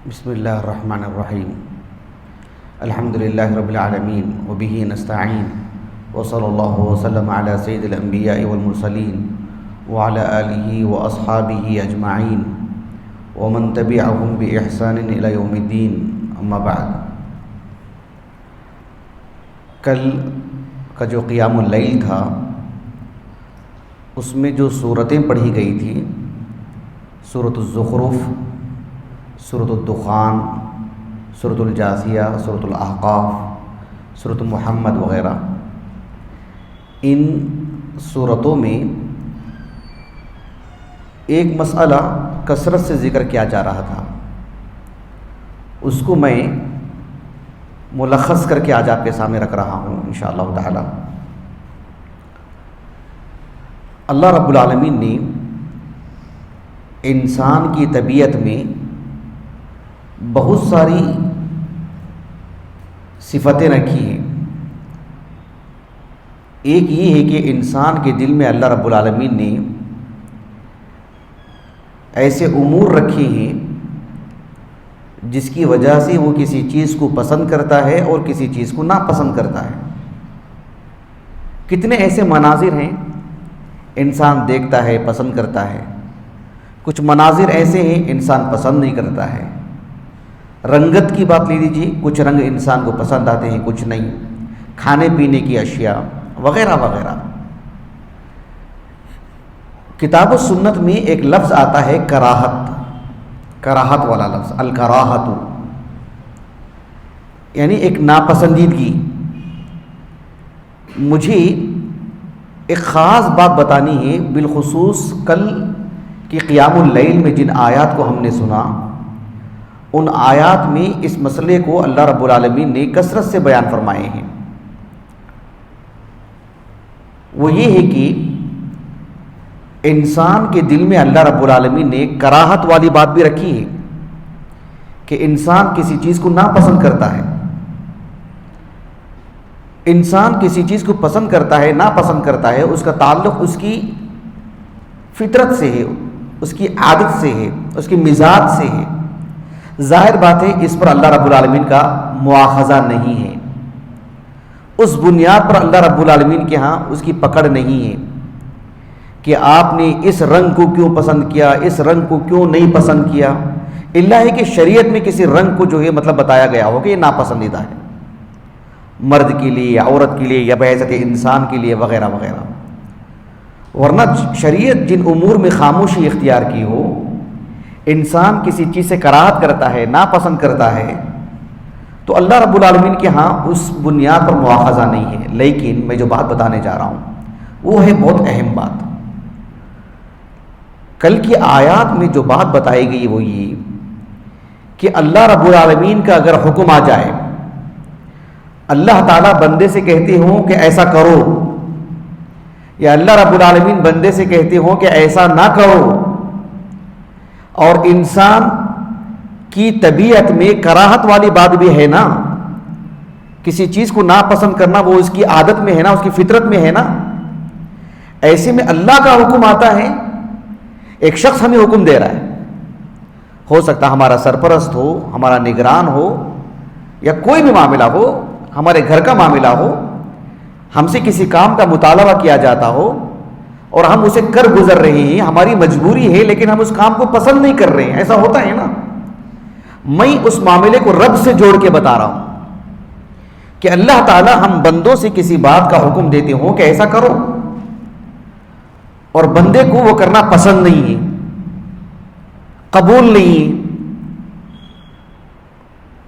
بسم اللہ الرحمن الرحیم الحمد للہ رب العالمین وبہ نستعین وصلی اللہ وسلم علی سید الانبیاء والمرسلین وعلی آلہ واصحابہ اجمعین ومن تبعہم باحسان الی یوم الدین، اما بعد۔ کل کا جو قیام اللیل تھا اس میں جو صورتیں پڑھی گئی تھیں، سورۃ الزخرف، سورۃ الدخان، سورۃ الجاثیہ، سورۃ الاحقاف، سورۃ محمد وغیرہ، ان صورتوں میں ایک مسئلہ کثرت سے ذکر کیا جا رہا تھا، اس کو میں ملخص کر کے آج آپ کے سامنے رکھ رہا ہوں انشاءاللہ تعالی۔ اللہ رب العالمین نے انسان کی طبیعت میں بہت ساری صفتیں رکھی ہیں۔ ایک یہ ہے کہ انسان کے دل میں اللہ رب العالمین نے ایسے امور رکھے ہیں جس کی وجہ سے وہ کسی چیز کو پسند کرتا ہے اور کسی چیز کو ناپسند کرتا ہے۔ کتنے ایسے مناظر ہیں انسان دیکھتا ہے، پسند کرتا ہے، کچھ مناظر ایسے ہیں انسان پسند نہیں کرتا ہے۔ رنگت کی بات لے لیجیے، کچھ رنگ انسان کو پسند آتے ہیں، کچھ نہیں، کھانے پینے کی اشیاء وغیرہ وغیرہ۔ کتاب و سنت میں ایک لفظ آتا ہے کراہت، کراہت والا لفظ، الکراہت، یعنی ایک ناپسندیدگی۔ مجھے ایک خاص بات بتانی ہے، بالخصوص کل کی قیام اللیل میں جن آیات کو ہم نے سنا، ان آیات میں اس مسئلے کو اللہ رب العالمین نے کثرت سے بیان فرمائے ہیں۔ وہ یہ ہے کہ انسان کے دل میں اللہ رب العالمین نے کراہت والی بات بھی رکھی ہے کہ انسان کسی چیز کو ناپسند کرتا ہے۔ انسان کسی چیز کو پسند کرتا ہے، ناپسند کرتا ہے، اس کا تعلق اس کی فطرت سے ہے، اس کی عادت سے ہے، اس کی مزاج سے ہے۔ ظاہر بات ہے اس پر اللہ رب العالمین کا مواخذہ نہیں ہے، اس بنیاد پر اللہ رب العالمین کے ہاں اس کی پکڑ نہیں ہے کہ آپ نے اس رنگ کو کیوں پسند کیا، اس رنگ کو کیوں نہیں پسند کیا، الا ہے کہ شریعت میں کسی رنگ کو جو ہے مطلب بتایا گیا ہو کہ یہ ناپسندیدہ ہے، مرد کے لیے یا عورت کے لیے یا بحیثیت انسان کے لیے وغیرہ وغیرہ۔ ورنہ شریعت جن امور میں خاموشی اختیار کی ہو، انسان کسی چیز سے کراہت کرتا ہے، ناپسند کرتا ہے، تو اللہ رب العالمین کے ہاں اس بنیاد پر مواخذہ نہیں ہے۔ لیکن میں جو بات بتانے جا رہا ہوں وہ ہے بہت اہم بات۔ کل کی آیات میں جو بات بتائی گئی وہ یہ کہ اللہ رب العالمین کا اگر حکم آ جائے، اللہ تعالیٰ بندے سے کہتے ہوں کہ ایسا کرو، یا اللہ رب العالمین بندے سے کہتے ہوں کہ ایسا نہ کرو، اور انسان کی طبیعت میں کراہت والی بات بھی ہے نا، کسی چیز کو ناپسند کرنا وہ اس کی عادت میں ہے نا، اس کی فطرت میں ہے نا، ایسے میں اللہ کا حکم آتا ہے، ایک شخص ہمیں حکم دے رہا ہے، ہو سکتا ہمارا سرپرست ہو، ہمارا نگران ہو، یا کوئی بھی معاملہ ہو، ہمارے گھر کا معاملہ ہو، ہم سے کسی کام کا مطالبہ کیا جاتا ہو اور ہم اسے کر گزر رہے ہیں، ہماری مجبوری ہے لیکن ہم اس کام کو پسند نہیں کر رہے ہیں، ایسا ہوتا ہے نا۔ میں اس معاملے کو رب سے جوڑ کے بتا رہا ہوں کہ اللہ تعالیٰ ہم بندوں سے کسی بات کا حکم دیتے ہوں کہ ایسا کرو، اور بندے کو وہ کرنا پسند نہیں ہے، قبول نہیں ہے،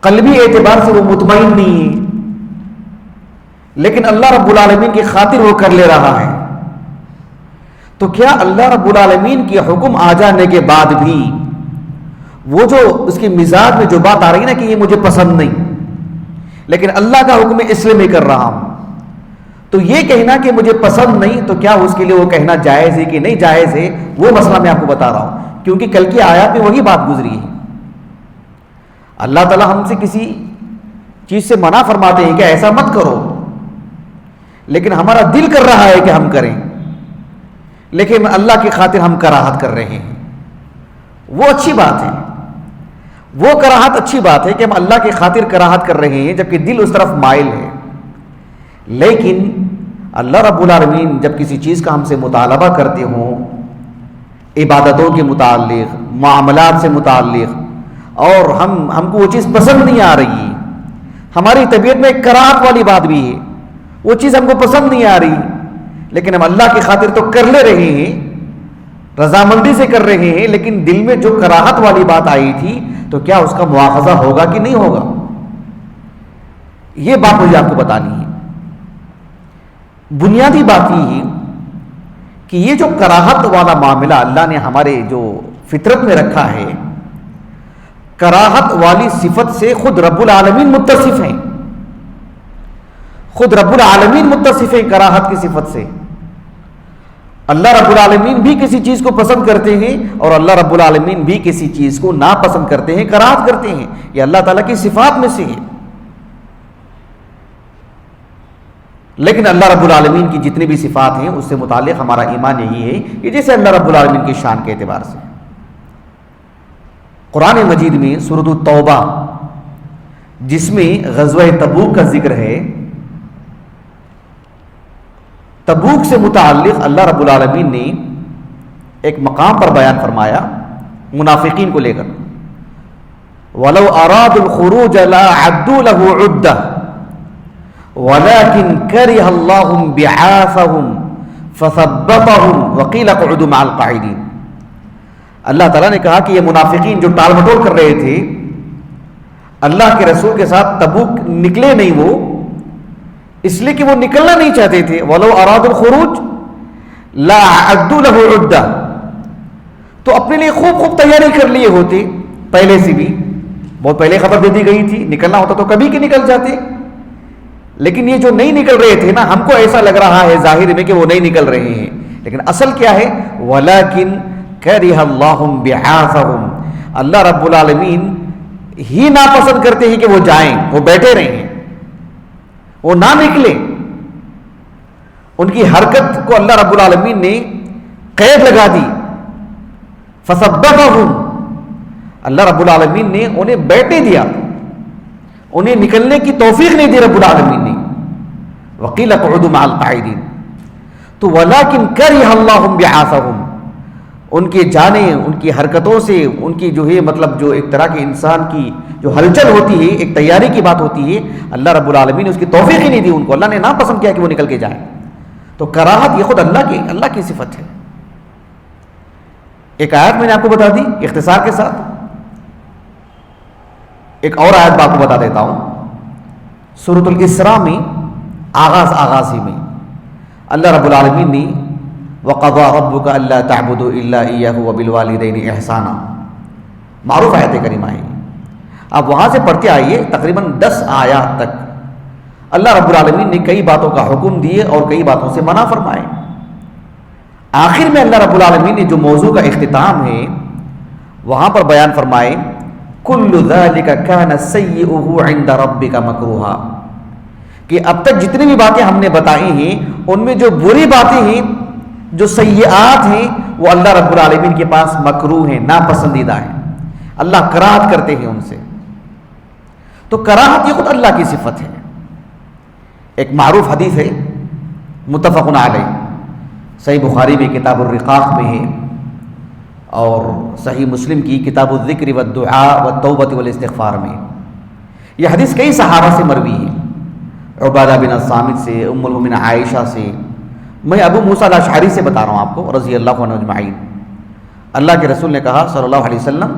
قلبی اعتبار سے وہ مطمئن نہیں ہے، لیکن اللہ رب العالمین کی خاطر وہ کر لے رہا ہے، تو کیا اللہ رب العالمین کے حکم آ جانے کے بعد بھی وہ جو اس کی مزاج میں جو بات آ رہی ہے نا کہ یہ مجھے پسند نہیں، لیکن اللہ کا حکم ہے اس لیے میں کر رہا ہوں، تو یہ کہنا کہ مجھے پسند نہیں، تو کیا اس کے لیے وہ کہنا جائز ہے کہ نہیں جائز ہے، وہ مسئلہ میں آپ کو بتا رہا ہوں، کیونکہ کل کی آیات میں وہی بات گزری ہے۔ اللہ تعالیٰ ہم سے کسی چیز سے منع فرماتے ہیں کہ ایسا مت کرو، لیکن ہمارا دل کر رہا ہے کہ ہم کریں، لیکن اللہ کی خاطر ہم کراہت کر رہے ہیں، وہ اچھی بات ہے۔ وہ کراہت اچھی بات ہے کہ ہم اللہ کی خاطر کراہت کر رہے ہیں جبکہ دل اس طرف مائل ہے، لیکن اللہ رب العالمین جب کسی چیز کا ہم سے مطالبہ کرتے ہوں، عبادتوں کے متعلق، معاملات سے متعلق، اور ہم کو وہ چیز پسند نہیں آ رہی، ہماری طبیعت میں ایک کراہت والی بات بھی ہے، وہ چیز ہم کو پسند نہیں آ رہی، لیکن ہم اللہ کی خاطر تو کر لے رہے ہیں، رضامندی سے کر رہے ہیں، لیکن دل میں جو کراہت والی بات آئی تھی تو کیا اس کا مواخذہ ہوگا کہ نہیں ہوگا؟ یہ بات مجھے آپ کو بتانی ہے۔ بنیادی بات یہ ہے کہ یہ جو کراہت والا معاملہ اللہ نے ہمارے جو فطرت میں رکھا ہے، کراہت والی صفت سے خود رب العالمین متصف ہیں، خود رب العالمین متصف ہیں کراہت کی صفت سے۔ اللہ رب العالمین بھی کسی چیز کو پسند کرتے ہیں اور اللہ رب العالمین بھی کسی چیز کو ناپسند کرتے ہیں، کراہت کرتے ہیں، یہ اللہ تعالیٰ کی صفات میں سے ہے۔ لیکن اللہ رب العالمین کی جتنی بھی صفات ہیں اس سے متعلق ہمارا ایمان یہی ہے کہ جیسے اللہ رب العالمین کی شان کے اعتبار سے قرآن مجید میں سورۃ التوبہ، جس میں غزوہ تبوک کا ذکر ہے، تبوک سے متعلق اللہ رب العالمین نے ایک مقام پر بیان فرمایا منافقین کو لے کر، وَلَوْ أَرَادُوا الْخُرُوجَ لَأَعَدُّوا لَهُ عُدَّةً وَلَكِنْ كَرِهَ اللَّهُ بِعَاثَهُمْ فَثَبَّطَهُمْ وَقِيلَ اقْعُدُوا مَعَ الْقَاعِدِينَ۔ اللہ تعالیٰ نے کہا کہ یہ منافقین جو ٹال مٹول کر رہے تھے، اللہ کے رسول کے ساتھ تبوک نکلے نہیں، وہ اس لیے کہ وہ نکلنا نہیں چاہتے تھے، وَلَوْ أَرَادُوا الْخُرُوجَ لَأَعَدُّوا لَهُ عُدَّةً، تو اپنے لیے خوب تیاری کر لیے ہوتے پہلے سے بھی، بہت پہلے خبر دے دی گئی تھی، نکلنا ہوتا تو کبھی کے نکل جاتے، لیکن یہ جو نہیں نکل رہے تھے نا، ہم کو ایسا لگ رہا ہے ظاہر میں کہ وہ نہیں نکل رہے ہیں، لیکن اصل کیا ہے؟ وَلَكِنْ كَرِهَ اللَّهُ بِعَاثَهُمْ، اللہ رب العالمین ہی ناپسند کرتے ہیں کہ وہ جائیں، وہ بیٹھے رہیں، وہ نہ نکلے، ان کی حرکت کو اللہ رب العالمین نے قید لگا دی، فَثَبَّطَهُمْ، اللہ رب العالمین نے انہیں بیٹھنے دیا، انہیں نکلنے کی توفیق نہیں دی رب العالمین نے، وَقِيلَ اقْعُدُوا مَعَ الْقَاعِدِينَ، تو وَلَكِنْ كَرِهَ اللَّهُ بِعَاثَهُمْ، ان کے جانے، ان کی حرکتوں سے، ان کی جو ہے مطلب جو ایک طرح کے انسان کی جو ہلچل ہوتی ہے، ایک تیاری کی بات ہوتی ہے، اللہ رب العالمین نے اس کی توفیق ہی نہیں دی ان کو، اللہ نے ناپسند کیا کہ وہ نکل کے جائیں۔ تو کراہت یہ خود اللہ کی صفت ہے۔ ایک آیت میں نے آپ کو بتا دی اختصار کے ساتھ، ایک اور آیت آپ کو بتا دیتا ہوں، سورۃ الاسراء میں آغاز ہی میں اللہ رب العالمین نے وَقَضَىٰ رَبُّكَ أَلَّا تَعْبُدُوا إِلَّا إِيَّاهُ وَبِالْوَالِدَيْنِ إِحْسَانًا، معروف آیت کریمہ ہے، آپ وہاں سے پڑھتے آئیے تقریباً 10 آیات تک اللہ رب العالمین نے کئی باتوں کا حکم دیے اور کئی باتوں سے منع فرمائے۔ آخر میں اللہ رب العالمین نے جو موضوع کا اختتام ہے وہاں پر بیان فرمائے کل ذالک کان سیئہ عند ربک مکروہا، کہ اب تک جتنی بھی باتیں ہم نے بتائی ہیں ان میں جو بری باتیں ہیں، جو سیئات ہیں، وہ اللہ رب العالمین کے پاس مکروہ ہیں، ناپسندیدہ ہیں، اللہ کراہت کرتے ہیں ان سے۔ تو کراہت یہ خود اللہ کی صفت ہے۔ ایک معروف حدیث ہے متفق علیہ، صحیح بخاری میں کتاب الرقاق میں ہے، اور صحیح مسلم کی کتاب الذکر والدعاء والتوبۃ والاستغفار میں۔ یہ حدیث کئی صحابہ سے مروی ہے، عبادہ بن الصامت سے، ام المؤمنین عائشہ سے، میں ابو موسیٰ الاشعری سے بتا رہا ہوں آپ کو رضی اللہ عنہ اجمعین۔ اللہ کے رسول نے کہا صلی اللہ علیہ وسلم،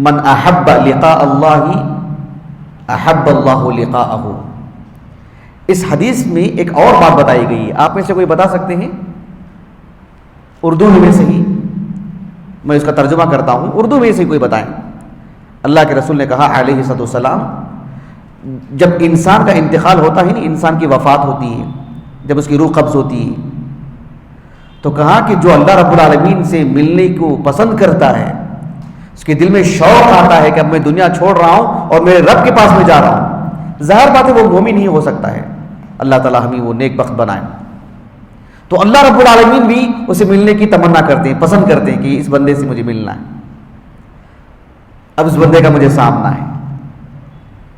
من احب لقاء اللہ احب اللہ لقاءہ۔ اس حدیث میں ایک اور بات بتائی گئی ہے، آپ میں سے کوئی بتا سکتے ہیں؟ اردو میں سے ہی میں اس کا ترجمہ کرتا ہوں، اردو میں سے کوئی بتائیں۔ اللہ کے رسول نے کہا علیہ الصلوۃ والسلام، جب انسان کا انتقال ہوتا ہے نا، انسان کی وفات ہوتی ہے، جب اس کی روح قبض ہوتی ہے، تو کہا کہ جو اللہ رب العالمین سے ملنے کو پسند کرتا ہے، اس کے دل میں شوق آتا ہے کہ اب میں دنیا چھوڑ رہا ہوں اور میرے رب کے پاس میں جا رہا ہوں، ظاہر بات ہے وہ مومن ہی ہو سکتا ہے، اللہ تعالیٰ ہمیں وہ نیک بخت بنائے۔ تو اللہ رب العالمین بھی اسے ملنے کی تمنا کرتے ہیں، پسند کرتے ہیں کہ اس بندے سے مجھے ملنا ہے۔ اب اس بندے کا مجھے سامنا ہے.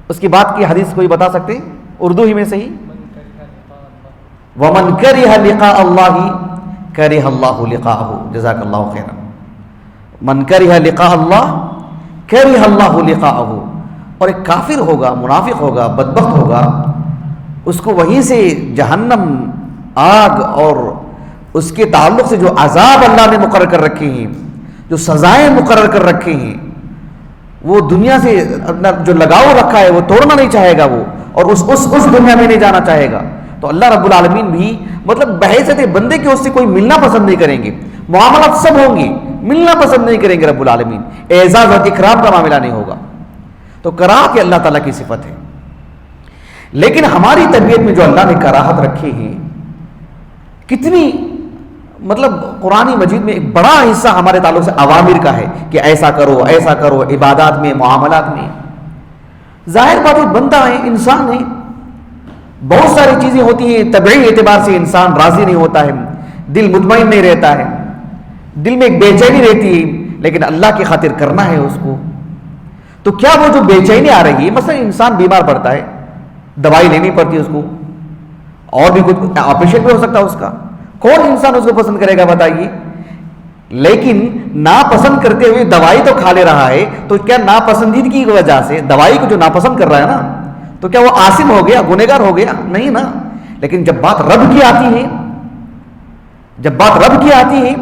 اس کی بات کی حدیث کوئی بتا سکتے ہیں اردو ہی میں صحیح؟ وَمَنْ كَرِهَ لِقَاءَ اللَّهِ كَرِهَ اللَّهُ لِقَاءَهُ. جزاک اللہ خیرا. من كَرِهَ لِقَاءَ اللَّهِ كَرِهَ اللَّهُ لِقَاءَهُ. اور ایک کافر ہوگا، منافق ہوگا، بدبخت ہوگا، اس کو وہیں سے جہنم، آگ اور اس کے تعلق سے جو عذاب اللہ نے مقرر کر رکھے ہیں، جو سزائیں مقرر کر رکھے ہیں، وہ دنیا سے اپنا جو لگاؤ رکھا ہے وہ توڑنا نہیں چاہے گا وہ، اور اس دنیا میں نہیں جانا چاہے گا. تو اللہ رب العالمین بھی مطلب بحیثیت بندے کے اس سے کوئی ملنا پسند نہیں کریں گے. معاملات سب ہوں گے، ملنا پسند نہیں کریں گے رب العالمین. اعزاز اور اکرام کا معاملہ نہیں ہوگا. تو کراہت اللہ تعالیٰ کی صفت ہے. لیکن ہماری طبیعت میں جو اللہ نے کراہت رکھے ہیں، کتنی مطلب قرآن مجید میں ایک بڑا حصہ ہمارے تعلق سے اوامر کا ہے کہ ایسا کرو، ایسا کرو، عبادات میں، معاملات میں. ظاہر بات ہے، بندہ ہے، انسان ہے، بہت ساری چیزیں ہوتی ہیں، طبعی اعتبار سے انسان راضی نہیں ہوتا ہے، دل مطمئن نہیں رہتا ہے، دل میں ایک بے چینی رہتی ہے، لیکن اللہ کی خاطر کرنا ہے اس کو. تو کیا وہ جو بے چینی آ رہی ہے، مثلا انسان بیمار پڑتا ہے، دوائی لینی پڑتی ہے اس کو، اور بھی کچھ آپریشن بھی ہو سکتا ہے اس کا، کون انسان اس کو پسند کرے گا بتائیے؟ لیکن ناپسند کرتے ہوئے دوائی تو کھا لے رہا ہے، تو کیا ناپسندیدگی کی وجہ سے دوائی کو جو ناپسند کر رہا ہے نا، تو کیا وہ عاصم ہو گیا، گنہگار ہو گیا؟ نہیں نا. لیکن جب بات رب کی آتی ہے،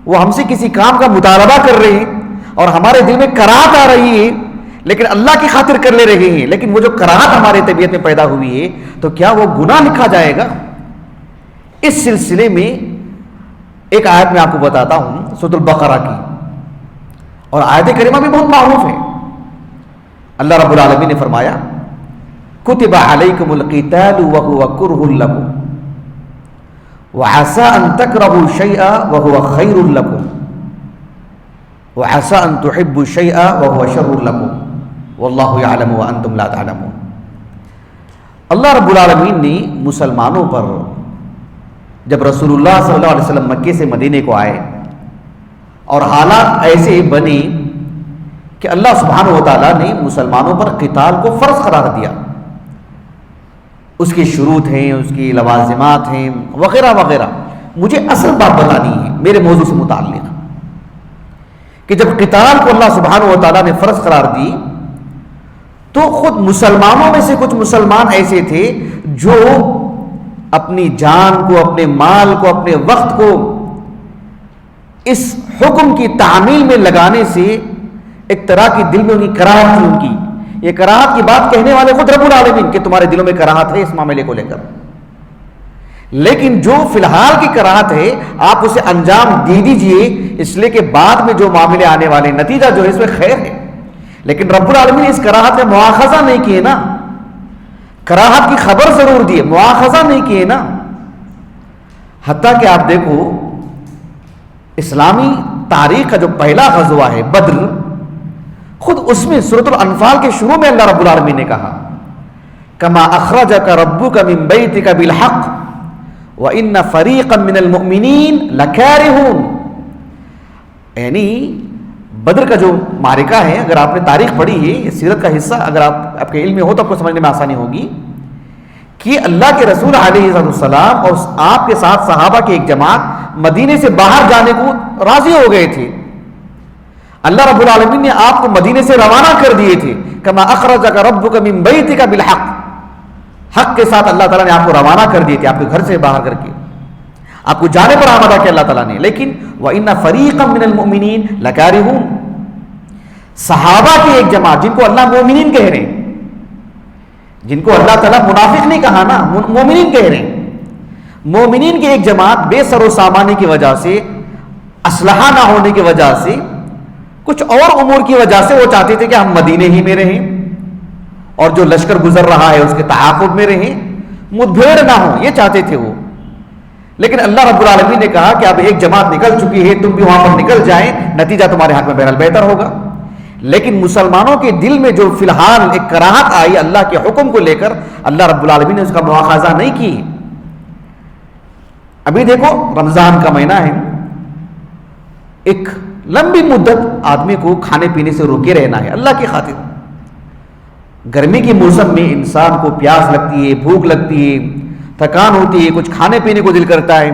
وہ ہم سے کسی کام کا مطالبہ کر رہے ہیں اور ہمارے دل میں کراہت آ رہی ہے، لیکن اللہ کی خاطر کر لے رہے ہیں، لیکن وہ جو کراہت ہمارے طبیعت میں پیدا ہوئی ہے، تو کیا وہ گناہ لکھا جائے گا؟ اس سلسلے میں ایک آیت میں آپ کو بتاتا ہوں سورۃ البقرہ کی، اور آیت کریمہ بھی بہت معروف ہے. اللہ رب العالمین نے فرمایا کتب علیکم القتال وهو کرہ لکم وعسى ان تکرہوا شیئا وهو خیر لکم وعسى ان تحبوا شیئا وهو شر لکم واللہ یعلم وانتم لا تعلمون. اللہ رب العالمین نے مسلمانوں پر جب رسول اللہ صلی اللہ علیہ وسلم مکے سے مدینے کو آئے اور حالات ایسے بنے کہ اللہ سبحانہ و تعالیٰ نے مسلمانوں پر قتال کو فرض قرار دیا. اس کی شروط ہیں، اس کی لوازمات ہیں، وغیرہ وغیرہ. مجھے اصل بات بتانی ہے میرے موضوع سے متعلق کہ جب قتال کو اللہ سبحانہ و تعالیٰ نے فرض قرار دی تو خود مسلمانوں میں سے کچھ مسلمان ایسے تھے جو اپنی جان کو، اپنے مال کو، اپنے وقت کو اس حکم کی تعمیل میں لگانے سے ایک طرح کی دل میں ان کی کراہت تھی. ان کی یہ کراہت کی بات کہنے والے خود رب العالمین کہ تمہارے دلوں میں کراہت ہے اس معاملے کو لے کر، لیکن جو فی الحال کی کراہت ہے آپ اسے انجام دے دیجئے، اس لیے کہ بعد میں جو معاملے آنے والے نتیجہ جو ہے اس میں خیر ہے. لیکن رب العالمین نے اس کراہت میں مواخذہ نہیں کیے نا، کراہت کی خبر ضرور دی، مواخذہ نہیں کیے نا. حتیٰ کہ آپ دیکھو اسلامی تاریخ کا جو پہلا غزوہ ہے بدر، خود اس میں سورۃ الانفال کے شروع میں اللہ رب العالمین نے کہا کما اخرجک ربک من بیتک بالحق وان فریقا من المؤمنین لکارہون. یعنی بدر کا جو معرکہ ہے، اگر آپ نے تاریخ پڑھی ہے، سیرت کا حصہ اگر آپ کے علم میں ہو تو آپ کو سمجھنے میں آسانی ہوگی کہ اللہ کے رسول علیہ السلام اور آپ کے ساتھ صحابہ کی ایک جماعت مدینے سے باہر جانے کو راضی ہو گئے تھے. اللہ رب العالمین نے آپ کو مدینے سے روانہ کر دیے تھے. کما اخرجک ربک من بیتک بالحق، حق کے ساتھ اللہ تعالیٰ نے آپ کو روانہ کر دیے تھے، آپ کے گھر سے باہر کر کے آپ کو جانے پر آمادہ کیا اللہ تعالیٰ نے. لیکن وَإِنَّ فَرِيقًا مِّنَ الْمُؤْمِنِينَ لَكَارِهُونَ، صحابہ کی ایک جماعت جن کو اللہ مومنین کہہ رہے ہیں، جن کو اللہ تعالیٰ منافق نہیں کہا نا، مومنین کہہ رہے ہیں، مومنین کی ایک جماعت بے سر و سامانی کی وجہ سے، اسلحہ نہ ہونے کی وجہ سے، کچھ اور امور کی وجہ سے وہ چاہتے تھے کہ ہم مدینے ہی میں رہیں اور جو لشکر گزر رہا ہے اس کے تعاقب میں رہیں، مدبھیڑ نہ ہو، یہ چاہتے تھے وہ. لیکن اللہ رب العالمین نے کہا کہ اب ایک جماعت نکل چکی ہے، تم بھی وہاں پر نکل جائیں، نتیجہ تمہارے حق میں بہرحال بہتر ہوگا. لیکن مسلمانوں کے دل میں جو فی الحال ایک کراہت آئی اللہ کے حکم کو لے کر، اللہ رب العالمین نے اس کا مواخذہ نہیں کی. ابھی دیکھو رمضان کا مہینہ ہے، ایک لمبی مدت آدمی کو کھانے پینے سے روکے رہنا ہے اللہ کی خاطر. گرمی کے موسم میں انسان کو پیاس لگتی ہے, بھوک لگتی ہے, تھکان ہوتی ہے, کچھ کھانے پینے کو دل کرتا ہے.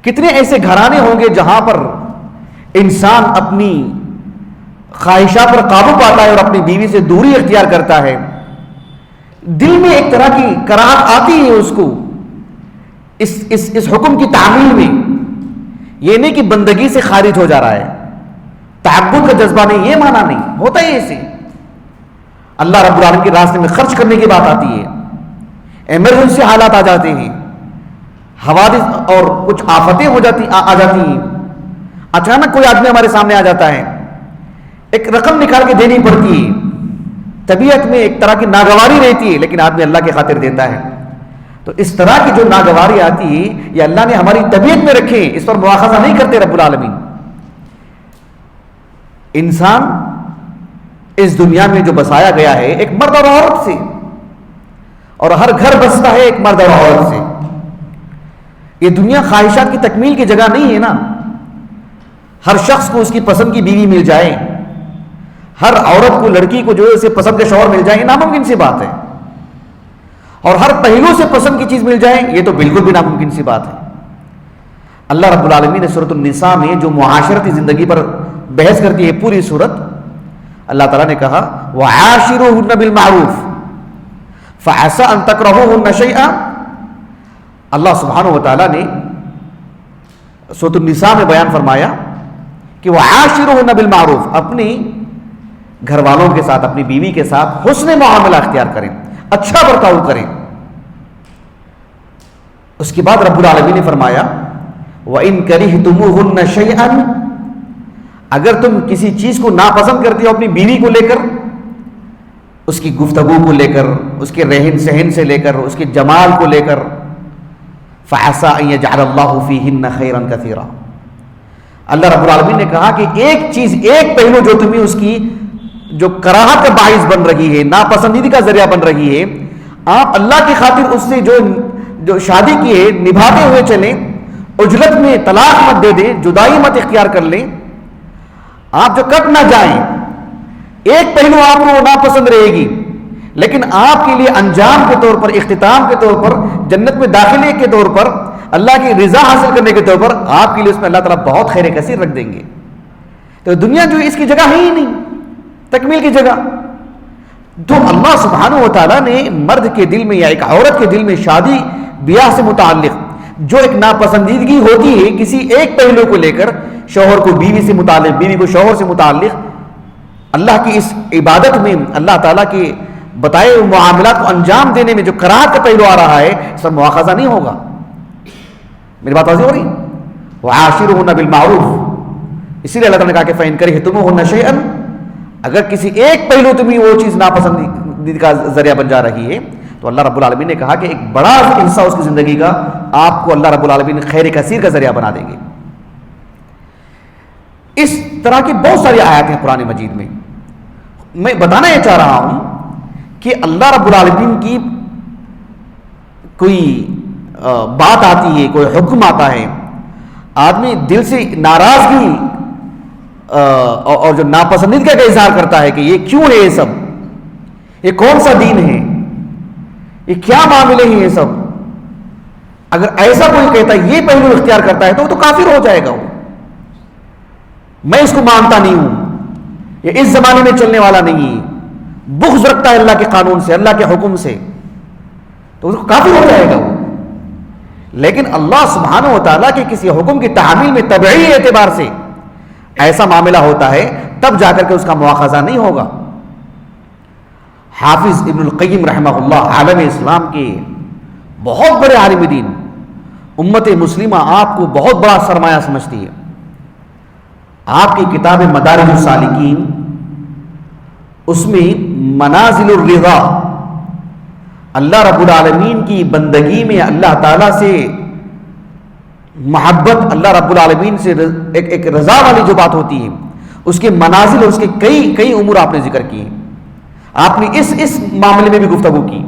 کتنے ایسے گھرانے ہوں گے جہاں پر انسان اپنی خواہشات پر قابو پاتا ہے اور اپنی بیوی سے دوری اختیار کرتا ہے. دل میں ایک طرح کی کراہت آتی ہے اس کو اس حکم کی تعمیل میں. یہ نہیں کہ بندگی سے خارج ہو جا رہا ہے, تعبد کا جذبہ نہیں, یہ معنی نہیں ہوتا ہے. ایسے اللہ رب العالمین کے راستے میں خرچ کرنے کی بات آتی ہے, ایمرجنسی حالات آ جاتے ہیں, حوادث اور کچھ آفتیں آ جاتی ہیں, اچانک کوئی آدمی ہمارے سامنے آ جاتا ہے, ایک رقم نکال کے دینی پڑتی ہے, طبیعت میں ایک طرح کی ناگواری رہتی ہے, لیکن آدمی اللہ کی خاطر دیتا ہے. تو اس طرح کی جو ناگواری آتی ہے یہ اللہ نے ہماری طبیعت میں رکھے, اس پر مواخذہ نہیں کرتے رب العالمین. انسان اس دنیا میں جو بسایا گیا ہے ایک مرد اور عورت سے, اور ہر گھر بستا ہے ایک مرد اور عورت سے. یہ دنیا خواہشات کی تکمیل کی جگہ نہیں ہے نا. ہر شخص کو اس کی پسند کی بیوی مل جائے, ہر عورت کو لڑکی کو جو ہے اسے پسند کے شوہر مل جائے, یہ ناممکن سی بات ہے. اور ہر پہلو سے پسند کی چیز مل جائے, یہ تو بالکل بھی ناممکن سی بات ہے. اللہ رب العالمین نے سورۃ النساء میں جو معاشرتی زندگی پر بحث کرتی ہے پوری سورت, اللہ تعالیٰ نے کہا وَعَاشِرُوهُنَّ بِالْمَعْرُوفِ فَعَسَىٰ أَن تَكْرَهُوا شَيْئًا. اللہ سبحانہ و تعالیٰ نے سورۃ النساء میں بیان فرمایا کہ وَعَاشِرُوهُنَّ بِالْمَعْرُوفِ, اپنی گھر والوں کے ساتھ, اپنی بیوی کے ساتھ حسن معاملہ اختیار کریں, اچھا برتاؤ کریں. اس کے بعد رب العالمین نے فرمایا وَإِن كَرِهْتُمُوهُنَّ شَيْئًا, اگر تم کسی چیز کو ناپسند کرتے ہو اپنی بیوی کو لے کر, اس کی گفتگو کو لے کر, اس کے رہن سہن سے لے کر, اس کے جمال کو لے کر, فَعَسَىٰ أَن يَجْعَلَ اللَّهُ فِيهِنَّ خَيْرًا كَثِيرًا. اللہ رب العالمین نے کہا کہ ایک چیز, ایک پہلو جو تمہیں اس کی جو کراہت کا باعث بن رہی ہے, ناپسندیدگی کا ذریعہ بن رہی ہے, آپ اللہ کی خاطر اس سے جو شادی کی ہے نبھاتے ہوئے چلیں, اجلت میں طلاق مت دے دیں, جدائی مت اختیار کر لیں, آپ جو کٹ نہ جائیں. ایک پہلو آپ کو ناپسند رہے گی, لیکن آپ کے لیے انجام کے طور پر, اختتام کے طور پر, جنت میں داخلے کے طور پر, اللہ کی رضا حاصل کرنے کے طور پر آپ کے لیے اس میں اللہ تعالیٰ بہت خیر کثیر رکھ دیں گے. تو دنیا جو اس کی جگہ ہے ہی نہیں, تکمیل کی جگہ. تو اللہ سبحانہ و تعالیٰ نے مرد کے دل میں یا ایک عورت کے دل میں شادی بیاہ سے متعلق جو ایک ناپسندیدگی ہوتی ہے کسی ایک پہلو کو لے کر, شوہر کو بیوی سے متعلق, بیوی کو شوہر سے متعلق, اللہ کی اس عبادت میں اللہ تعالیٰ کے بتائے ہوئے معاملات کو انجام دینے میں جو کراہت کا پہلو آ رہا ہے, اس پر مواخذہ نہیں ہوگا. میری بات واضح ہو رہی؟ وَعَاشِرُوهُنَّ بِالْمَعْرُوفِ. اسی لیے اللہ تعالیٰ نے کہا کہ فَإِن كَرِهْتُمُوهُنَّ شَيْئًا, اگر کسی ایک پہلو تمہیں وہ چیز ناپسندیدگی کا ذریعہ بن جا رہی ہے, تو اللہ رب العالمین نے کہا کہ ایک بڑا حصہ اس کی زندگی کا آپ کو اللہ رب العالمین خیر کثیر کا ذریعہ بنا دیں گے. اس طرح کی بہت ساری آیات ہیں قرآن مجید میں. میں بتانا یہ چاہ رہا ہوں کہ اللہ رب العالمین کی کوئی بات آتی ہے, کوئی حکم آتا ہے, آدمی دل سے ناراضگی اور جو ناپسندیدگی کا اظہار کرتا ہے کہ یہ کیوں ہے, یہ سب, یہ کون سا دین ہے, یہ کیا معاملے ہیں یہ سب. اگر ایسا کوئی کہتا ہے, یہ پہلو اختیار کرتا ہے, تو وہ تو کافر ہو جائے گا. وہ میں اس کو مانتا نہیں ہوں, یہ اس زمانے میں چلنے والا نہیں ہے, بغض رکھتا ہے اللہ کے قانون سے, اللہ کے حکم سے, تو اس کو کافر ہو جائے گا وہ. لیکن اللہ سبحانہ و تعالیٰ کے کسی حکم کی تعمیل میں طبعی اعتبار سے ایسا معاملہ ہوتا ہے, تب جا کر کے اس کا مواخذہ نہیں ہوگا. حافظ ابن القیم رحمہ اللہ عالم اسلام کے بہت بڑے عالم دین, امت مسلمہ آپ کو بہت بڑا سرمایہ سمجھتی ہے. آپ کی کتاب مدارج السالکین, اس میں منازل الرضا, اللہ رب العالمین کی بندگی میں اللہ تعالیٰ سے محبت, اللہ رب العالمین سے ایک رضا والی جو بات ہوتی ہے, اس کے منازل اور اس کے کئی امور آپ نے ذکر کیے. آپ نے اس معاملے میں بھی گفتگو کی.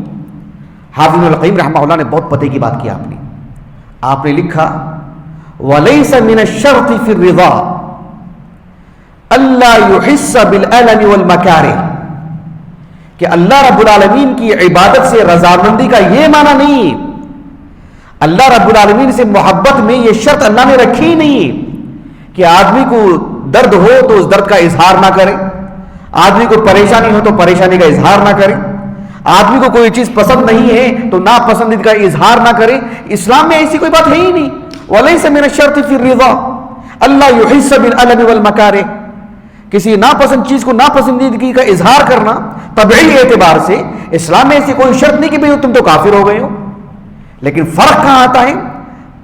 حافظ ابن القیم رحمہ اللہ نے بہت پتے کی بات کی. آپ نے لکھا وَلَيْسَ مِنَ الشَّرْطِ فِي الرِّضَا اللہ یحس بالالم والمکارہ، کہ اللہ رب العالمین کی عبادت سے رضامندی کا یہ معنی نہیں، اللہ رب العالمین سے محبت میں یہ شرط اللہ نے رکھی نہیں کہ آدمی کو درد ہو تو اس درد کا اظہار نہ کرے، آدمی کو پریشانی ہو تو پریشانی کا اظہار نہ کرے، آدمی کو کوئی چیز پسند نہیں ہے تو ناپسندید کا اظہار نہ کرے۔ اسلام میں ایسی کوئی بات ہے ہی نہیں۔ وَلَيْسَ مِنَ الشَّرْطِ فِي الرِّضَا اللہ يُحِسَّ بِالْأَلَمِ وَالْمَكَارِهِ، کسی ناپسند چیز کو ناپسندیدگی کا اظہار کرنا طبعی اعتبار سے اسلام میں ایسی کوئی شرط نہیں کہ بھئی تم تو کافر ہو گئے ہو۔ لیکن فرق کہاں آتا ہے؟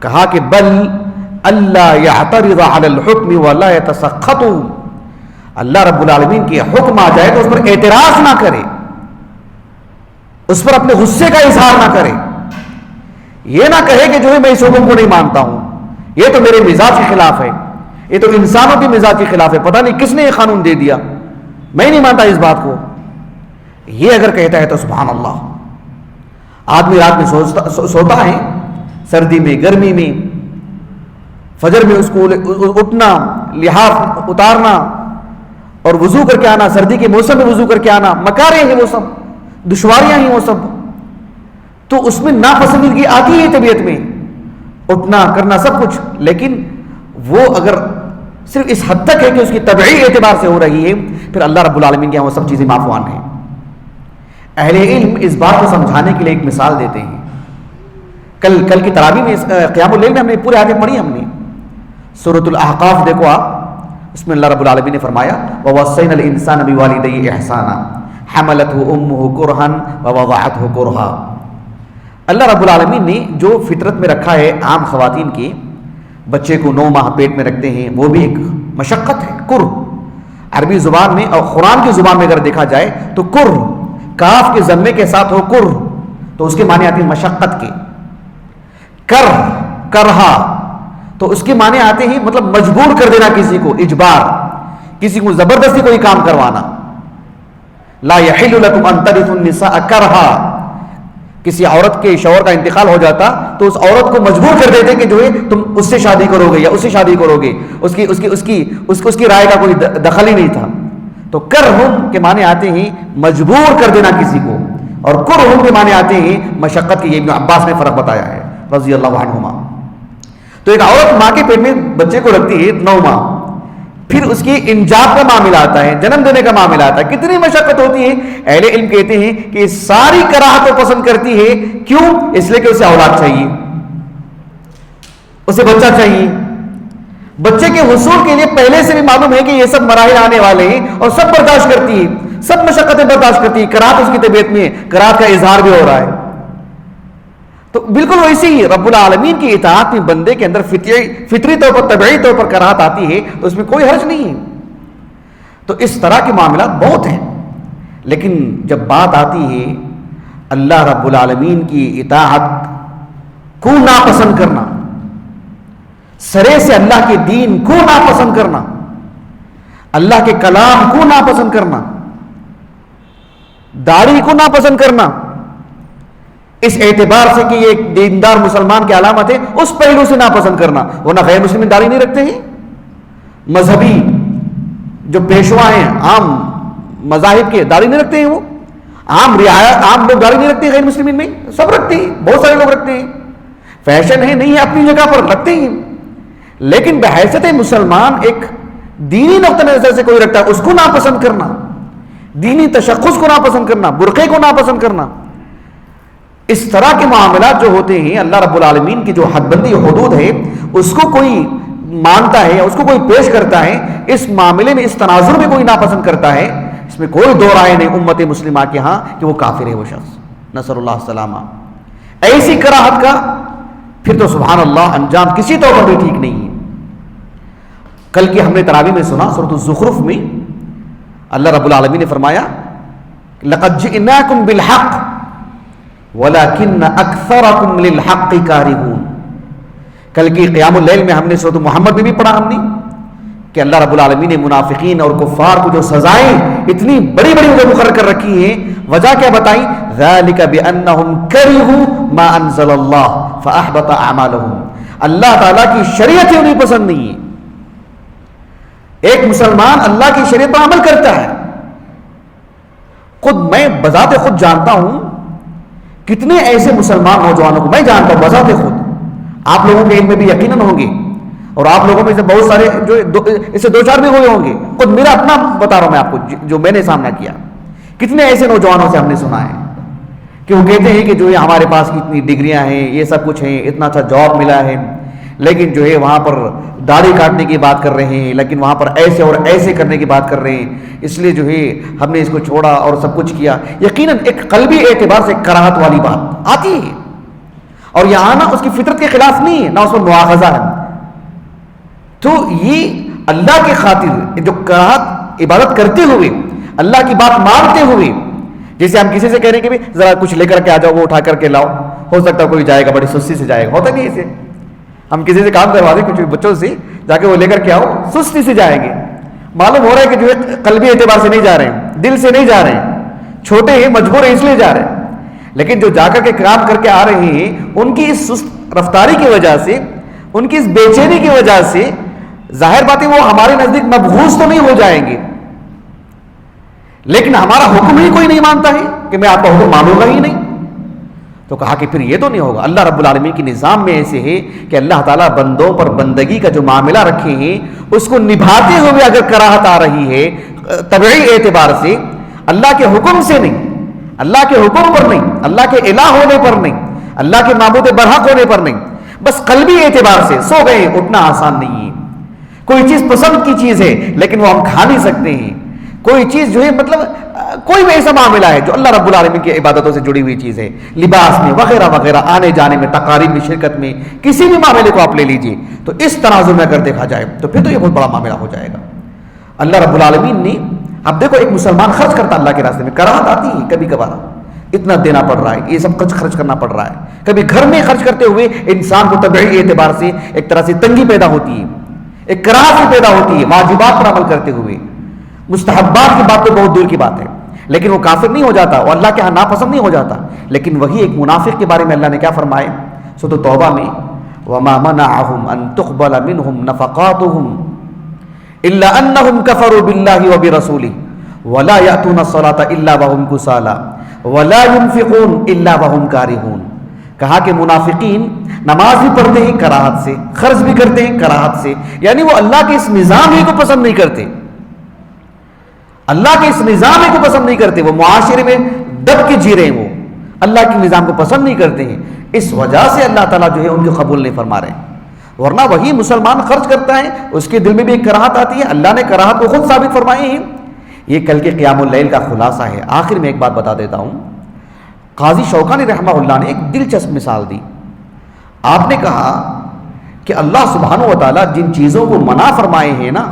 کہا کہ بل اللہ یعترض علی الحکم ولا یتسخط، اللہ رب العالمین کی حکم آ جائے تو اس پر اعتراض نہ کرے، اس پر اپنے غصے کا اظہار نہ کرے، یہ نہ کہے کہ جو ہے میں اس حکم کو نہیں مانتا ہوں، یہ تو میرے مزاج کے خلاف ہے، یہ تو انسانوں کے مزاج کے خلاف ہے، پتہ نہیں کس نے یہ قانون دے دیا، میں نہیں مانتا اس بات کو۔ یہ اگر کہتا ہے تو سبحان اللہ۔ آدمی رات میں سوتا ہے، سردی میں گرمی میں، فجر میں اس کو اٹھنا، لحاف اتارنا اور وضو کر کے آنا، سردی کے موسم میں وضو کر کے آنا، مکارے ہیں وہ سب، دشواریاں ہیں وہ سب، تو اس میں ناپسندیدگی آتی ہے طبیعت میں، اٹھنا کرنا سب کچھ، لیکن وہ اگر صرف اس حد تک ہے کہ اس کی طبعی اعتبار سے ہو رہی ہے، پھر اللہ رب العالمین کے یہاں وہ سب چیزیں معفوان ہیں۔ اہل علم اس بات کو سمجھانے کے لیے ایک مثال دیتے ہیں۔ کل کی تراویح میں قیام اللیل میں ہم نے پورے آیتیں پڑھی، ہم نے سورۃ الاحقاف دیکھو آپ، اس میں اللہ رب العالمین نے فرمایا وَوَصَّيْنَا الْإِنسَانَ بِوَالِدَيْهِ إِحْسَانًا حَمَلَتْهُ أُمُّهُ كُرْهًا وَوَضَعَتْهُ كُرْهًا۔ اللہ رب العالمین نے جو فطرت میں رکھا ہے عام خواتین کی، بچے کو 9 ماہ پیٹ میں رکھتے ہیں، وہ بھی ایک مشقت ہے، کر عربی زبان میں اور قرآن کی زبان میں اگر دیکھا جائے تو کر کاف کے ضمے کے ساتھ ہو کر تو اس کے معنی آتے ہیں مشقت کے، کرہا تو اس کے معنی آتے ہیں مطلب مجبور کر دینا کسی کو، اجبار، کسی کو زبردستی کوئی کام کروانا۔ لا يحل لكم ان ترثوا النساء کرہا، کسی عورت کے شوہر کا انتقال ہو جاتا تو اس عورت کو مجبور کر دیتے کہ جو ہے تم اس سے شادی کرو گے یا اس سے شادی کرو گے، اس کی رائے کا کوئی دخل ہی نہیں تھا۔ تو کرہم کے معنی آتے ہیں مجبور کر دینا کسی کو، اور کرہم کے معنی آتے ہیں مشقت کی۔ یہ ابن عباس نے فرق بتایا ہے رضی اللہ عنہما۔ تو ایک عورت ماں کے پیٹ میں بچے کو رکھتی ہے 9 ماہ، پھر اس کی انجاب کا معاملہ آتا ہے، جنم دینے کا معاملہ آتا ہے، کتنی مشقت ہوتی ہے۔ اہل علم کہتے ہیں کہ ساری کراہت کو پسند کرتی ہے، کیوں؟ اس لیے کہ اسے اولاد چاہیے، اسے بچہ چاہیے۔ بچے کے حصول کے لیے پہلے سے بھی معلوم ہے کہ یہ سب مراحل آنے والے ہیں، اور سب برداشت کرتی ہے، سب مشقتیں برداشت کرتی ہے، کراہت اس کی طبیعت میں، کراہت کا اظہار بھی ہو رہا ہے۔ تو بالکل ویسے ہی رب العالمین کی اطاعت میں بندے کے اندر فطری طور پر، طبعی طور پر کراہت آتی ہے تو اس میں کوئی حرج نہیں ہے۔ تو اس طرح کے معاملات بہت ہیں، لیکن جب بات آتی ہے اللہ رب العالمین کی اطاعت کو ناپسند کرنا، سرے سے اللہ کے دین کو ناپسند کرنا، اللہ کے کلام کو ناپسند کرنا، داڑھی کو ناپسند کرنا، اس اعتبار سے کہ یہ ایک دیندار مسلمان کی علامت ہے، اس پہلو سے ناپسند کرنا، ورنہ غیر مسلم داڑھی نہیں رکھتے ہیں۔ مذہبی جو پیشوا ہیں عام مذاہب کے داڑھی نہیں رکھتے ہیں، وہ عام لوگ داڑھی نہیں رکھتے ہیں، غیر مسلمین میں سب رکھتے ہیں، بہت سارے لوگ رکھتے ہیں، فیشن ہے نہیں ہے اپنی جگہ پر رکھتے ہیں، لیکن بحیثیت مسلمان ایک دینی نقطہ نظر سے کوئی رکھتا ہے، اس کو ناپسند کرنا، دینی تشخص کو ناپسند کرنا، برقعے کو ناپسند کرنا، اس طرح کے معاملات جو ہوتے ہیں اللہ رب العالمین کی جو حد بندی حدود ہے اس کو کوئی مانتا ہے یا اس کو کوئی پیش کرتا ہے، اس معاملے میں اس تناظر میں کوئی ناپسند کرتا ہے، اس میں کوئی دو رائے نہیں امت مسلمہ کے ہاں کہ وہ کافر ہے وہ شخص، نصر اللہ السلامہ۔ ایسی کراہت کا پھر تو سبحان اللہ انجام کسی طور پر بھی ٹھیک نہیں ہے۔ کل کی ہم نے تراویح میں سنا سورۃ الزخرف میں اللہ رب العالمین نے فرمایا لقد جئناکم بالحق وَلَكِنَّ أَكْثَرَكُمْ لِلْحَقِّ كَارِهُونَ۔ کل کی قیام اللیل میں ہم نے سورۃ محمد میں بھی پڑھا ہم نے کہ اللہ رب العالمین نے منافقین اور کفار کو جو سزائیں اتنی بڑی بڑی انہیں مقرر کر رکھی ہیں، وجہ کیا بتائیں؟ ذَلِكَ بِأَنَّهُمْ كَرِهُوا مَا أَنزَلَ اللَّهُ فَأَحْبَطَ أَعْمَالَهُمْ۔ اللہ تعالیٰ کی شریعت انہیں پسند نہیں ہے، ایک مسلمان اللہ کی شریعت پر عمل کرتا ہے. خود میں بذات خود جانتا ہوں کتنے ایسے مسلمان نوجوانوں کو میں جانتا ہوں بذات خود. آپ لوگوں کے علم میں بھی یقیناً ہوں گے, اور آپ لوگوں میں سے بہت سارے جو اس سے 2-4 بھی ہوئے ہوں گے. خود میرا اپنا بتا رہا ہوں میں آپ کو, جو میں نے سامنا کیا. کتنے ایسے نوجوانوں سے ہم نے سنا ہے کہ وہ کہتے ہیں کہ جو ہے ہمارے پاس اتنی ڈگریاں ہیں, یہ سب کچھ ہیں, اتنا اچھا جاب ملا ہے, لیکن جو ہے وہاں پر داڑھی کاٹنے کی بات کر رہے ہیں, لیکن وہاں پر ایسے اور ایسے کرنے کی بات کر رہے ہیں, اس لیے جو ہے ہم نے اس کو چھوڑا اور سب کچھ کیا. یقیناً ایک قلبی اعتبار سے کراہت والی بات آتی ہے, اور یہ آنا اس کی فطرت کے خلاف نہیں ہے, نہ اس میں مواخذہ ہے. تو یہ اللہ کی خاطر جو کراہت عبادت کرتے ہوئے, اللہ کی بات مانتے ہوئے, جیسے ہم کسی سے کہہ رہے ہیں کہ ذرا کچھ لے کر کے آ جاؤ, وہ اٹھا کر کے لاؤ, ہو سکتا ہے کوئی جائے گا بڑی سستی سے جائے گا, ہوتا نہیں ایسے. ہم کسی سے کام کروا دیں کچھ بچوں سے, جا کے وہ لے کر کے آؤ, سستی سے جائیں گے. معلوم ہو رہا ہے کہ جو ہے قلبی اعتبار سے نہیں جا رہے ہیں, دل سے نہیں جا رہے ہیں, چھوٹے ہیں, مجبور ہیں, اس لیے جا رہے ہیں. لیکن جو جا کر کے کام کر کے آ رہے ہیں, ان کی اس سست رفتاری کی وجہ سے, ان کی اس بے چینی کی وجہ سے ظاہر بات ہے وہ ہمارے نزدیک مبغوض تو نہیں ہو جائیں گے, لیکن ہمارا حکم ہی کوئی نہیں مانتا ہے کہ میں آپ کا حکم مانوں گا ہی نہیں. تو کہا کہ پھر یہ تو نہیں ہوگا. اللہ رب العالمین کے نظام میں ایسے ہے کہ اللہ تعالیٰ بندوں پر بندگی کا جو معاملہ رکھے ہیں اس کو نبھاتے ہوئے اگر کراہت آ رہی ہے طبعی اعتبار سے, اللہ کے حکم سے نہیں, اللہ کے حکم پر نہیں, اللہ کے الہ ہونے پر نہیں, اللہ کے معبود برحق ہونے پر نہیں, بس قلبی اعتبار سے سو گئے, اٹھنا آسان نہیں ہے. کوئی چیز پسند کی چیز ہے لیکن وہ ہم کھا نہیں سکتے ہیں. کوئی چیز جو ہے مطلب کوئی بھی ایسا معاملہ ہے جو اللہ رب العالمین کی عبادتوں سے جڑی ہوئی چیز ہے, لباس میں وغیرہ وغیرہ, آنے جانے میں, تقاریب میں شرکت میں, کسی بھی معاملے کو آپ لے لیجئے, تو اس تناظر میں اگر دیکھا جائے تو پھر تو یہ بہت بڑا معاملہ ہو جائے گا. اللہ رب العالمین نے, اب دیکھو ایک مسلمان خرچ کرتا اللہ کے راستے میں, کراہت آتی ہے کبھی کبھار, اتنا دینا پڑ رہا ہے, یہ سب کچھ خرچ کرنا پڑ رہا ہے. کبھی گھر میں خرچ کرتے ہوئے انسان کو طبعی اعتبار سے ایک طرح سے تنگی پیدا ہوتی ہے, ایک کراہت بھی پیدا ہوتی ہے واجبات پر عمل کرتے ہوئے. مستحبات کی بات تو بہت دور کی بات ہے, لیکن وہ کافر نہیں ہو جاتا, اور اللہ کے ہاں ناپسند نہیں ہو جاتا. لیکن وہی ایک منافق کے بارے میں اللہ نے کیا فرمائے سورۃ توبہ میں, وَمَا مَنَعَهُمْ أَن تُقْبَلَ مِنْهُمْ نَفَقَاتُهُمْ إِلَّا أَنَّهُمْ كَفَرُوا بِاللَّهِ وَبِرَسُولِهِ وَلَا يَأْتُونَ الصَّلَاةَ إِلَّا وَهُمْ كُسَالَىٰ وَلَا يُنْفِقُونَ إِلَّا وَهُمْ كَارِهُونَ. کہا کہ منافقین نماز بھی پڑھتے ہیں کراہت سے, خرچ بھی کرتے ہیں کراہت سے, یعنی وہ اللہ کے اس نظام ہی کو پسند نہیں کرتے, اللہ کے اس نظام کو پسند نہیں کرتے. وہ معاشرے میں دب کے جی رہے ہیں, وہ اللہ کے نظام کو پسند نہیں کرتے ہیں. اس وجہ سے اللہ تعالیٰ جو ہے ان کو قبول نہیں فرما رہے ہیں. ورنہ وہی مسلمان خرچ کرتا ہے, اس کے دل میں بھی ایک کراہت آتی ہے. اللہ نے کراہت کو خود ثابت فرمائے ہیں. یہ کل کے قیام اللیل کا خلاصہ ہے. آخر میں ایک بات بتا دیتا ہوں. قاضی شوکانی رحمہ اللہ نے ایک دلچسپ مثال دی. آپ نے کہا کہ اللہ سبحانہ و تعالیٰ جن چیزوں کو منع فرمائے ہیں نا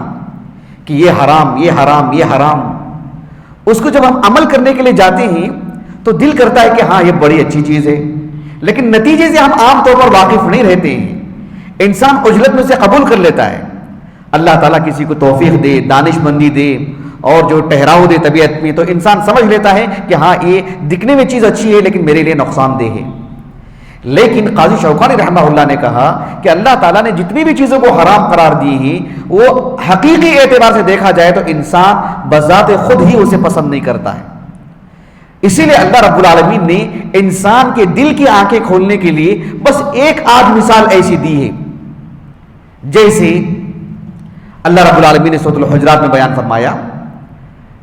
کہ یہ حرام, یہ حرام, یہ حرام, اس کو جب ہم عمل کرنے کے لیے جاتے ہیں تو دل کرتا ہے کہ ہاں یہ بڑی اچھی چیز ہے, لیکن نتیجے سے ہم عام طور پر واقف نہیں رہتے ہیں. انسان عجلت میں سے قبول کر لیتا ہے. اللہ تعالیٰ کسی کو توفیق دے, دانش مندی دے, اور جو ٹہراؤ دے طبیعت میں, تو انسان سمجھ لیتا ہے کہ ہاں یہ دکھنے میں چیز اچھی ہے لیکن میرے لیے نقصان دہ ہے. لیکن قاضی شوکانی رحمہ اللہ نے کہا کہ اللہ تعالیٰ نے جتنی بھی چیزوں کو حرام قرار دی ہیں وہ حقیقی اعتبار سے دیکھا جائے تو انسان بذات خود ہی اسے پسند نہیں کرتا ہے. اسی لیے اللہ رب العالمین نے انسان کے دل کی آنکھیں کھولنے کے لیے بس ایک آدھ مثال ایسی دی ہے, جیسے اللہ رب العالمین نے سورۃ الحجرات میں بیان فرمایا,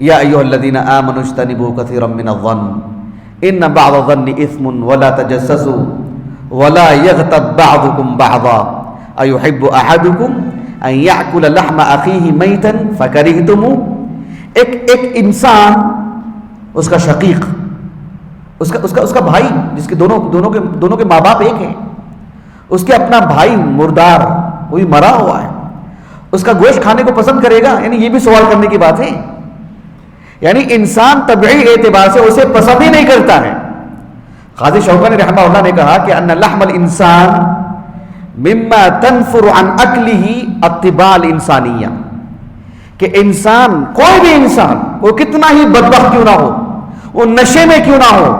یا ایھا الذین آمنوا اجتنبوا کثیرا من الظن ان بعض الظن اثم ولا تجسسوا ولا يغتب بعضكم بعضا ايحب احدكم ان ياكل لحم اخيه ميتا فكرهتموه. ایک انسان, اس کا شقیق, اس کا بھائی, جس کے دونوں کے ماں باپ ایک ہیں, اس کے اپنا بھائی مردار, وہی مرا ہوا ہے, اس کا گوشت کھانے کو پسند کرے گا؟ یعنی یہ بھی سوال کرنے کی بات ہے. یعنی انسان طبعی اعتبار سے اسے پسند ہی نہیں کرتا ہے. قاضی شوکانی رحمہ اللہ نے کہا کہ ان لحم الانسان مما تنفر عن اکلہ الطباع الانسانیہ, کہ انسان, کوئی بھی انسان, وہ کتنا ہی بدبخت کیوں نہ ہو, وہ نشے میں کیوں نہ ہو,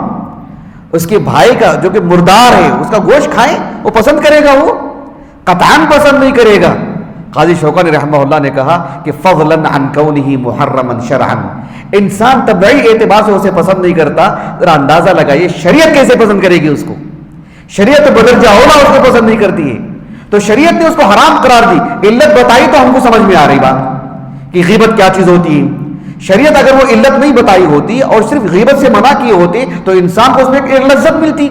اس کے بھائی کا جو کہ مردار ہے اس کا گوشت کھائے, وہ پسند کرے گا؟ وہ قطعاً پسند نہیں کرے گا. قاضی شوکانی رحمہ اللہ نے کہا کہ فضلاً عن کونہ محرما شرعا، انسان طبعی اعتبار سے اسے پسند نہیں کرتا، ذرا اندازہ لگائیے شریعت کیسے پسند کرے گی اس کو؟ شریعت تو بدرجہ اولا اس کو پسند نہیں کرتی ہے، تو شریعت نے اس کو حرام قرار دی، علت بتائی تو ہم کو سمجھ میں آ رہی بات کہ غیبت کیا چیز ہوتی ہے۔ شریعت اگر وہ علت نہیں بتائی ہوتی اور صرف غیبت سے منع کی ہوتی تو انسان کو اس میں ایک لذت ملتی،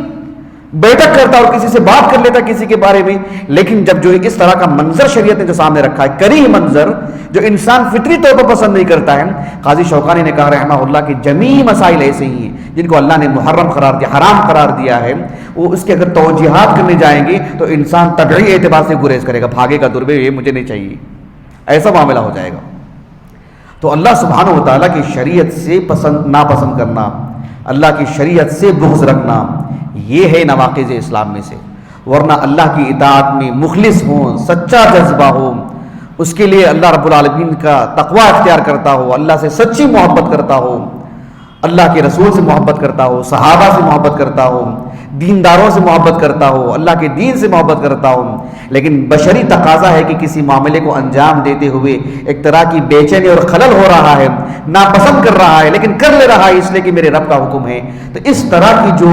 بیٹھک کرتا اور کسی سے بات کر لیتا کسی کے بارے میں۔ لیکن جب جو اس طرح کا منظر شریعت نے جو سامنے رکھا ہے، کریہ منظر جو انسان فطری طور پر پسند نہیں کرتا ہے، قاضی شوکانی نے کہا رحمہ اللہ کہ جمیع مسائل ایسے ہی ہیں جن کو اللہ نے محرم قرار دیا، حرام قرار دیا ہے، وہ اس کے اگر توجیحات کرنے جائیں گے تو انسان طبعی اعتبار سے گریز کرے گا، بھاگے گا دور میں، یہ مجھے نہیں چاہیے، ایسا معاملہ ہو جائے گا۔ تو اللہ سبحانہ و تعالیٰ کی شریعت سے ناپسند کرنا، اللہ کی شریعت سے بغض رکھنا، یہ ہے نواقض اسلام میں سے۔ ورنہ اللہ کی اطاعت میں مخلص ہوں، سچا جذبہ ہو، اس کے لیے اللہ رب العالمین کا تقوی اختیار کرتا ہو، اللہ سے سچی محبت کرتا ہو، اللہ کے رسول سے محبت کرتا ہو، صحابہ سے محبت کرتا ہو، دینداروں سے محبت کرتا ہو، اللہ کے دین سے محبت کرتا ہو، لیکن بشری تقاضا ہے کہ کسی معاملے کو انجام دیتے ہوئے ایک طرح کی بے چینی اور خلل ہو رہا ہے، ناپسند کر رہا ہے لیکن کر لے رہا ہے اس لیے کہ میرے رب کا حکم ہے، تو اس طرح کی جو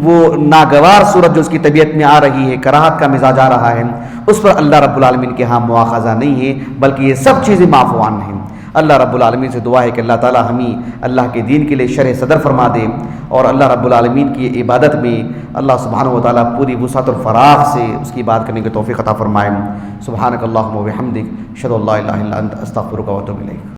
وہ ناگوار صورت جو اس کی طبیعت میں آ رہی ہے، کراہت کا مزاج آ رہا ہے، اس پر اللہ رب العالمین کے ہاں مواخذہ نہیں ہے، بلکہ یہ سب چیزیں معفوان ہیں۔ اللہ رب العالمین سے دعا ہے کہ اللہ تعالی ہمیں اللہ کے دین کے لیے شرح صدر فرما دے، اور اللہ رب العالمین کی عبادت میں اللہ سبحانہ و تعالیٰ پوری وسعت اور فراغ سے اس کی عبادت کرنے کی توفیق عطا فرمائے۔ سبحانک اللہم و بحمدک، اشہد ان لا الہ الا انت، استغفرک و اتوب الیک۔